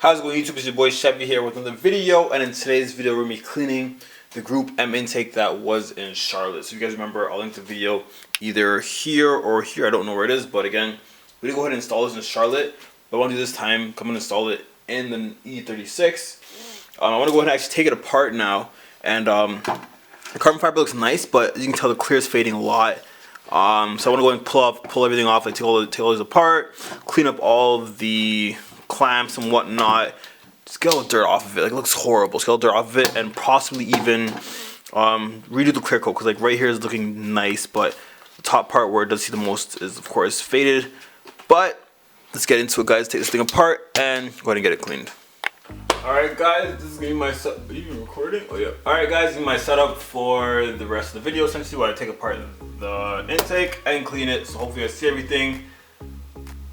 How's it going, YouTube? It's your boy Chevy here with another video, and in today's video we're going to be cleaning the Group M intake that was in Charlotte. So if you guys remember, I'll link the video either here or here. I don't know where it is, but again, we're going to go ahead and install this in Charlotte. But I want to do this time, come and install it in the E36. I want to go ahead and actually take it apart now. And the carbon fiber looks nice, but you can tell the clear is fading a lot. So I want to go ahead and pull everything off, like take all these apart, clean up all the clamps and whatnot. Just get all the dirt off of it. Like, it looks horrible. Just get all the dirt off of it, and possibly even redo the clear coat, because like right here is looking nice, but the top part where it does see the most is of course faded. But let's get into it, guys. Take this thing apart and go ahead and get it cleaned. Alright guys, this is gonna be my setup. Are you even recording? Oh yeah. Alright guys, this is my setup for the rest of the video. Essentially, where I take apart the intake and clean it. So hopefully I see everything.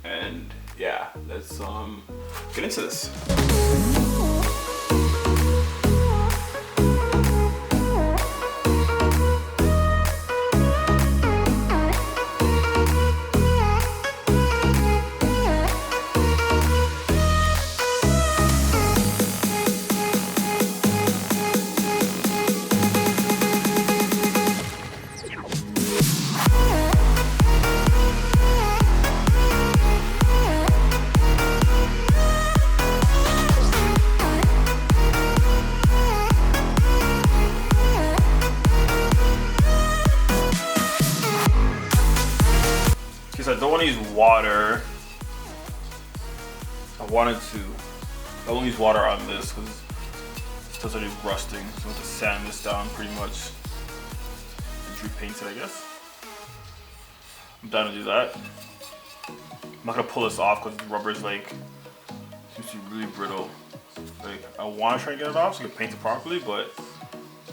And yeah, let's get into this. I don't want to use water. I won't use water on this because it's still already rusting. So I have to sand this down pretty much and repaint it, I guess. I'm down to do that. I'm not gonna pull this off because the rubber is like, seems to be really brittle. Like, I want to try and get it off so I can paint it properly, but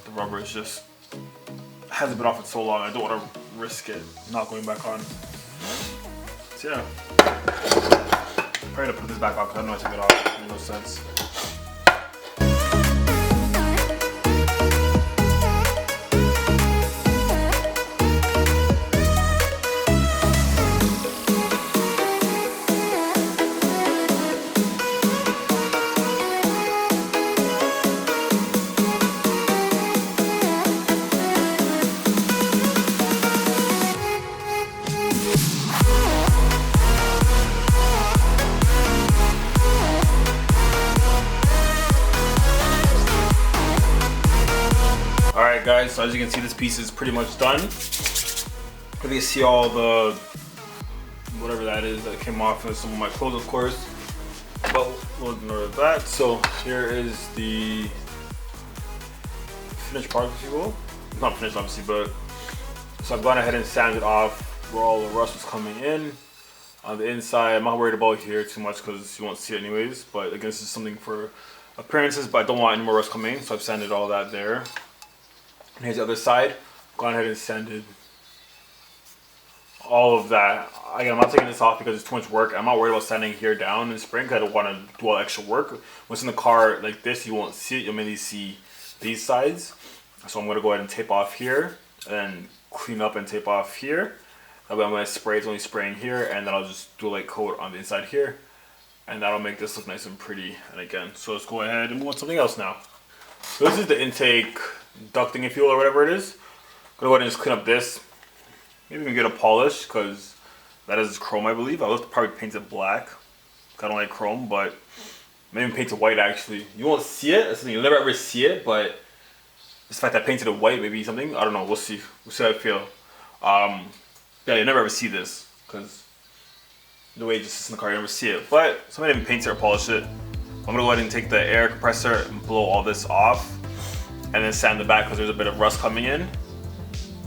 the rubber is just hasn't been off for so long. I don't want to risk it not going back on. So yeah, I'm probably gonna put this back on because I know I took it off. It makes no sense. Alright guys, so as you can see, this piece is pretty much done. You can see all the whatever that is that came off of some of my clothes, of course, but we'll ignore that. So here is the finished part, if you will. It's not finished obviously, but so I've gone ahead and sanded off where all the rust was coming in. On the inside, I'm not worried about here too much because you won't see it anyways, but again, this is something for appearances, but I don't want any more rust coming in, so I've sanded all that there. And here's the other side. Gone ahead and sanded all of that. Again, I'm not taking this off because it's too much work. I'm not worried about sanding here down in spring because I don't want to do all the extra work. When it's in the car like this, you won't see it. You'll mainly see these sides. So I'm going to go ahead and tape off here and clean up and tape off here. That way I'm going to spray. It's only spraying here, and then I'll just do a light coat on the inside here, and that'll make this look nice and pretty. And again, so let's go ahead and move on to something else now. So this is the intake ducting, if you will, or whatever it is. I'm gonna go ahead and just clean up this. Maybe even get a polish because that is chrome, I believe. I will probably paint it black. I don't like chrome, but maybe paint it white actually. You won't see it. That's something you'll never ever see it, but the fact that I painted it white, maybe something. I don't know. We'll see. We'll see how I feel. Yeah, you'll never ever see this because the way it just sits in the car, you never see it. But somebody even paints it or polish it. I'm gonna go ahead and take the air compressor and blow all this off, and then sand the back because there's a bit of rust coming in.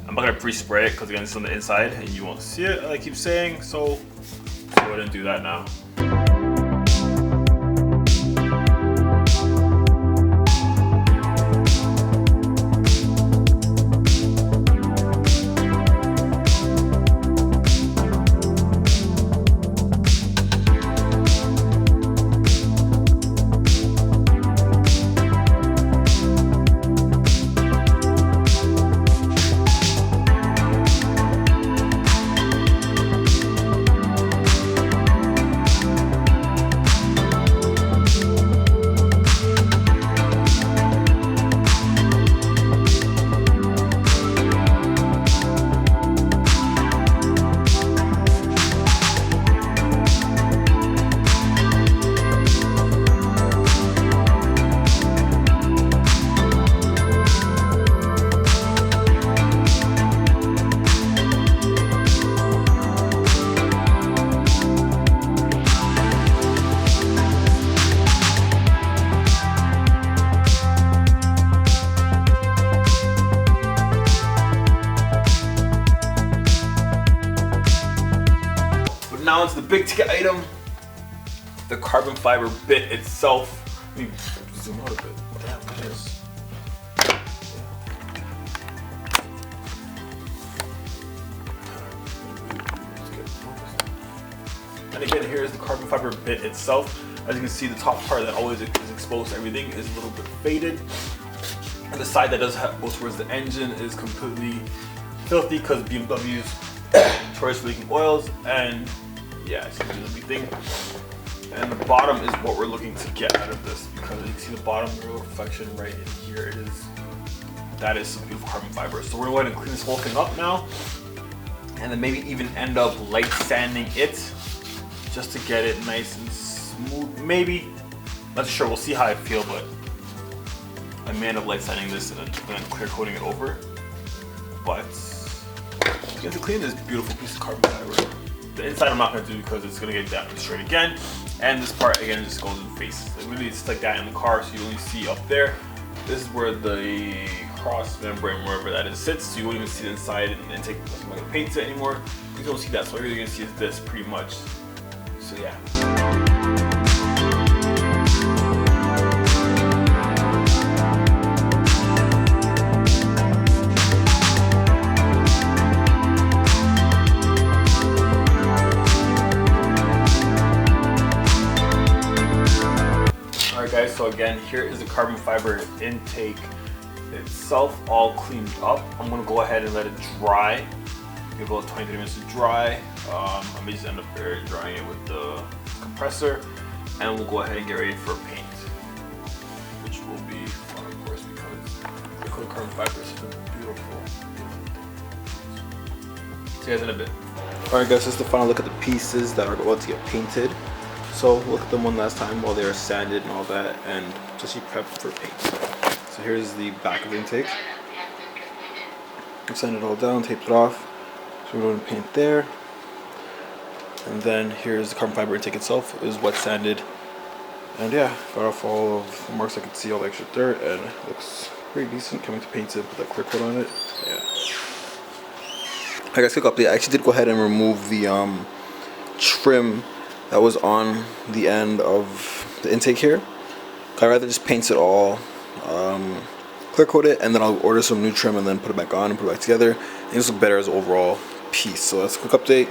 I'm not gonna pre-spray it because again, it's on the inside and you won't see it, like I keep saying. So let's go ahead and do that now. big ticket item, the carbon fiber bit itself. Let me zoom out a bit. Damn, look at this. And again, here's the carbon fiber bit itself. As you can see, the top part that always is exposed to everything is a little bit faded. And the side that does go towards the engine is completely filthy because BMW's notorious for leaking oils. And yeah, it's gonna be the big thing. And the bottom is what we're looking to get out of this, because you can see the bottom real reflection right in here. It is, that is some beautiful carbon fiber. So we're going to go ahead and clean this whole thing up now, and then maybe even end up light sanding it just to get it nice and smooth. Maybe, not sure. We'll see how I feel, but I may end up light sanding this and then clear coating it over. But to get to clean this beautiful piece of carbon fiber. The inside I'm not going to do because it's going to get damaged straight again. And this part again just goes in faces. Like literally it's like that in the car, so you only see up there. This is where the cross membrane, wherever that is, sits. So you won't even see the inside and the intake. I'm not going to paint it anymore. You don't see that. So all you're going to see is this pretty much. So yeah. Guys, so again, here is the carbon fiber intake itself, all cleaned up. I'm gonna go ahead and let it dry. Give it about 20-30 minutes to dry. I may just end up air drying it with the compressor, and we'll go ahead and get ready for paint, which will be fun, of course, because the carbon fiber is such a beautiful, beautiful thing. See you guys in a bit. All right, guys, this is the final look at the pieces that are about to get painted. So look at them one last time while they are sanded and all that, and just prep for paint. So here's the back of the intake. Sand it all down, taped it off. So we're going to paint there. And then here's the carbon fiber intake itself. It was wet sanded. And yeah, got off all of the marks. I could see all the extra dirt, and it looks pretty decent. Coming to paint it, put that clear coat on it. Yeah. I guess quick update. I actually did go ahead and remove the trim that was on the end of the intake here. I'd rather just paint it all, clear coat it, and then I'll order some new trim and then put it back on and put it back together. And this looks better as an overall piece. So that's a quick update.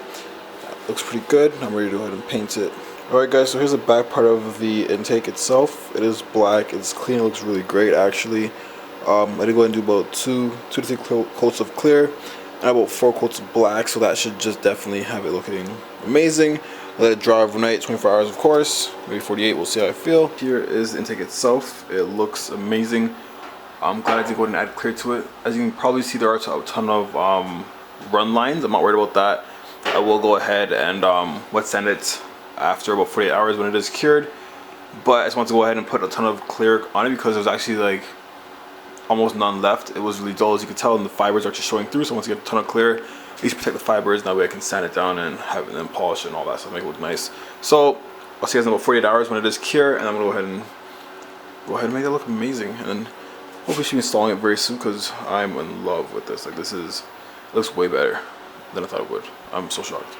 Looks pretty good. I'm ready to go ahead and paint it. Alright guys, so here's the back part of the intake itself. It is black, it's clean, it looks really great actually. I did go ahead and do about two to three coats of clear and about 4 coats of black, so that should just definitely have it looking amazing. Let it dry overnight, 24 hours of course, maybe 48, we'll see how I feel. Here is the intake itself. It looks amazing. I'm glad I did go ahead and add clear to it. As you can probably see, there are a ton of run lines. I'm not worried about that. I will go ahead and wet sand it after about 48 hours when it is cured. But I just want to go ahead and put a ton of clear on it because there's actually like almost none left. It was really dull, as you can tell, and the fibers are just showing through. So I want to get a ton of clear, at least protect the fibers. That way I can sand it down and have it then polish it and all that stuff, make it look nice. So I'll see you guys in about 48 hours when it is cure, and I'm gonna go ahead and make it look amazing. And then hopefully she'll be installing it very soon because I'm in love with this. Like this is, it looks way better than I thought it would. I'm so shocked.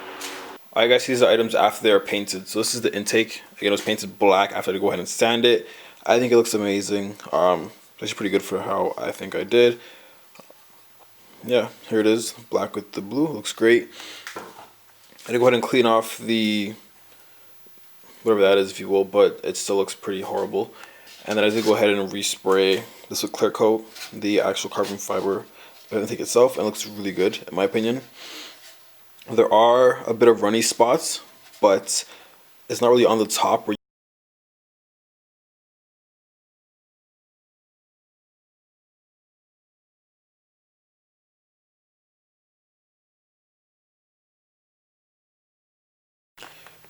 Alright guys, these are items after they are painted. So this is the intake. Again, it was painted black after I go ahead and sand it. I think it looks amazing. It's actually pretty good for how I think I did. Yeah, here it is, black with the blue. Looks great. I did go ahead and clean off the whatever that is, if you will, but it still looks pretty horrible. And then I did go ahead and respray this with clear coat the actual carbon fiber intake itself, and it looks really good in my opinion. There are a bit of runny spots, but it's not really on the top where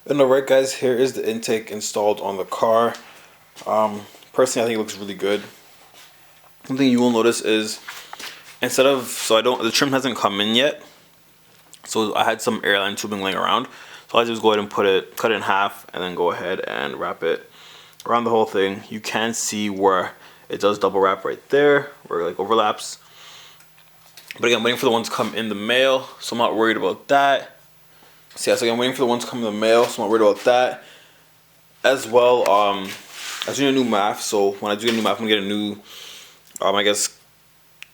And alright guys, here is the intake installed on the car. Personally I think it looks really good. One thing you will notice is instead of, the trim hasn't come in yet. So I had some airline tubing laying around. So I just go ahead and cut it in half and then go ahead and wrap it around the whole thing. You can see where it does double wrap right there, where it like overlaps. But again, I'm waiting for the one to come in the mail, so I'm not worried about that. So yeah, so I'm waiting for the ones to come in the mail, so I'm not worried about that. As well, I was doing a new math, so when I do get a new math, I'm gonna get a new, I guess,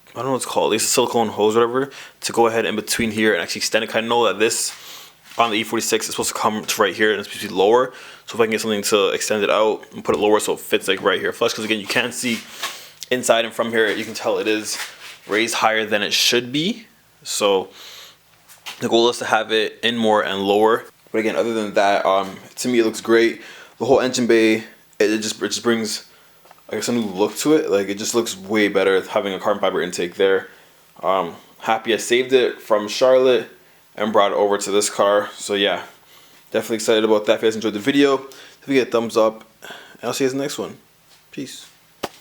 I don't know what it's called, at least a silicone hose or whatever, to go ahead in between here and actually extend it. Cause I know that this, on the E46, is supposed to come to right here and it's supposed to be lower. So if I can get something to extend it out and put it lower so it fits like right here flush, because again, you can't see inside, and from here, you can tell it is raised higher than it should be. So the goal is to have it in more and lower. But again, other than that, to me it looks great. The whole engine bay, it just brings, I guess, a new look to it. Like, it just looks way better having a carbon fiber intake there. Happy I saved it from Charlotte and brought it over to this car. So yeah, definitely excited about that. If you guys enjoyed the video, if you get a thumbs up, and I'll see you guys in the next one. Peace.